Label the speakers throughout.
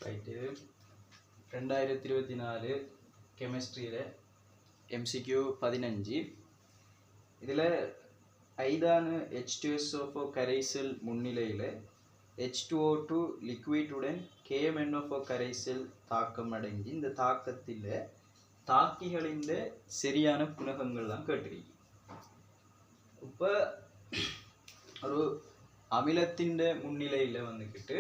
Speaker 1: Right 2024 கெமிஸ்ட்ரியில் MCQ 15 இதில் ஐதான H2SO4 கரைசல் முன்னிலையில் H2O2 லிக்விடுடன் KMNO4 கரைசல் தாக்கம் அடைஞ்சு இந்த தாக்கத்தில் தாக்கிகளின் சரியான குணகங்கள் தான் கேட்டிருக்கீங்க. இப்போ ஒரு அமிலத்தின் முன்னிலையில் வந்துக்கிட்டு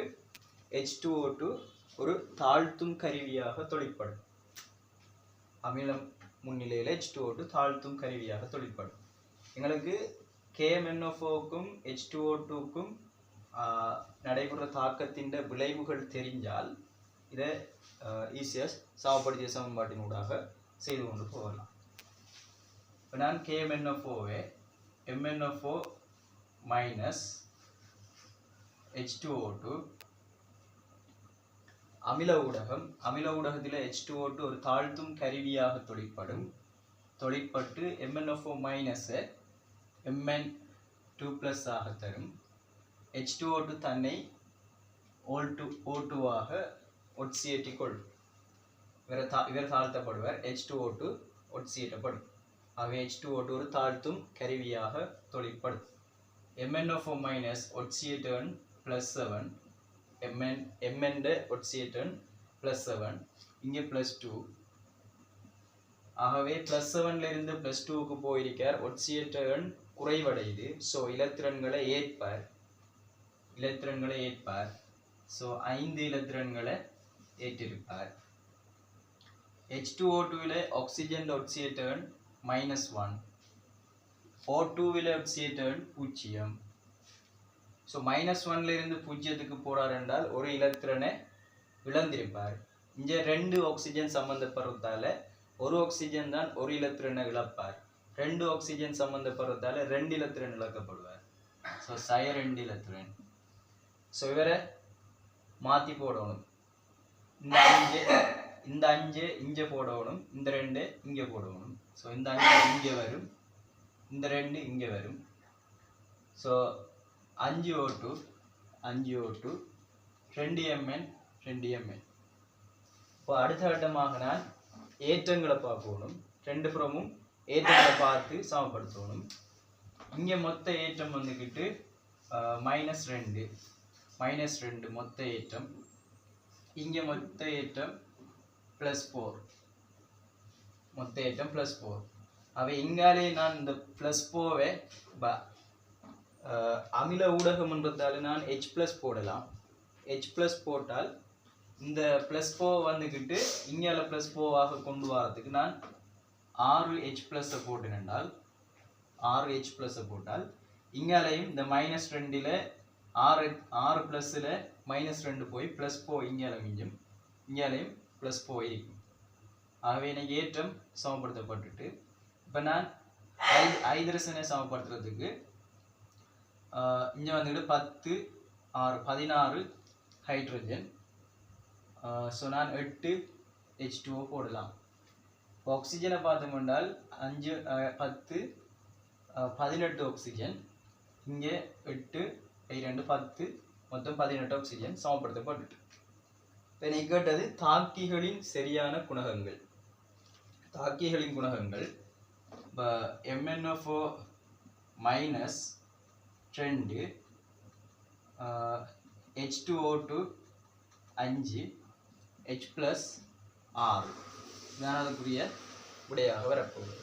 Speaker 1: H2O2 ஒரு தாழ்த்தும் கருவியாக தொழிற்படும். அமிலம் முன்னிலையில் H2O2 தாழ்த்தும் கருவியாக தொழிற்படும். எங்களுக்கு KMNO4க்கும் H2O2க்கும் நடைபெற தாக்கத்தின் விளைவுகள் தெரிஞ்சால் இதை ஈஸியாக சமப்படுத்திய சமன்பாட்டினூடாக செய்து கொண்டு போகலாம். இப்போ நான் KMNO4வை MNO4 மைனஸ் H2O2 அமில ஊடகத்தில் H2O2 ஒரு தாழ்த்தும் கருவியாக தொழிற்பட்டு MNO4 மைனஸை Mn2+ ஆக தரும். H2O2 தன்னை O2 ஆக ஒட்சியேற்றிக் கொள்ளும். இவர் தாழ்த்தப்படுவார், H2O2 ஒட்சியேற்றப்படும். ஆகவே H2O2 ஒரு தாழ்த்தும் கருவியாக தொழிற்படும். MnO4 மைனஸ் ஒட்சியேட்டன் +7 Mn ஒட்சியேட்டன் +7 இங்கே +2. ஆகவே +7 இருந்து +2க்கு போயிருக்கார். ஒட்சியேட்டன் குறைவடையுது. ஸோ இலத்திரன்களை ஏற்பார். ஸோ 5 இலத்திரன்களை ஏற்றிருப்பார். H2O2வில் ஆக்சிஜன் ஒட்சியேட்டன் -1, O2வில் ஒட்சியேட்டன் 0. ஸோ -1 இருந்து 0க்கு போறார் என்றால் ஒரு இலத்திரனை இழந்திருப்பார். இங்கே 2 ஆக்சிஜன் சம்பந்தப்படுறதால ஒரு ஆக்சிஜன் தான் ஒரு இலத்திரனை இழப்பார். 2 ஆக்சிஜன் சம்பந்தப்படுறதால 2 இலத்திரன் இழக்கப்படுவார். ஸோ 2 இலத்திரன். ஸோ இவரை மாற்றி போடணும். இந்த 5 இங்கே போடணும், இந்த 2 இங்கே போடணும். ஸோ இந்த 5 இங்கே வரும், இந்த 2 இங்கே வரும். So 5O2 2 Mn. இப்போ அடுத்த கட்டமாக நான் ஏற்றங்களை பார்க்கணும். 2 புறமும் ஏற்றங்களை பார்த்து சமப்படுத்தணும். இங்கே மொத்த ஏற்றம் வந்துக்கிட்டு -2 மொத்த ஏற்றம். இங்கே மொத்த ஏற்றம் +4 அவை இங்காலே நான் இந்த +4வை அமில ஊடகம் என்றதால நான் H+ போடலாம். H+ போட்டால் இந்த +4 வந்துக்கிட்டு இங்கால +4ஆக கொண்டு வரதுக்கு நான் 6H+ போட்டேன்னால் 6H+ போட்டால் இங்காலையும் இந்த -2ல் 6+ல் -2 போய் +4 இங்கால மிஞ்சும், இங்காலையும் +4 இருக்கும். ஆகவே எனக்கு ஏற்றம் சமப்படுத்தப்பட்டுட்டு இப்போ நான் ஹைட்ரஜனை சமப்படுத்துறதுக்கு இங்கே வந்துட்டு 10 6 16 ஹைட்ரஜன். ஸோ நான் 8 H2O போடலாம். ஆக்சிஜனை பார்த்தோம்னால் 5 10 18 ஆக்சிஜன். இங்கே 8 2 10 மொத்தம் 18 ஆக்சிஜன் சமப்படுத்தப்பட்டுட்டு. இப்போ நீ கேட்டது தாக்கிகளின் சரியான குணகங்கள். தாக்கிகளின் குணகங்கள் இப்போ MnO4 மைனஸ் 2 H2O2 5 H+6 இதுதான் அதுக்குரிய விடையாக வரப்போகுது.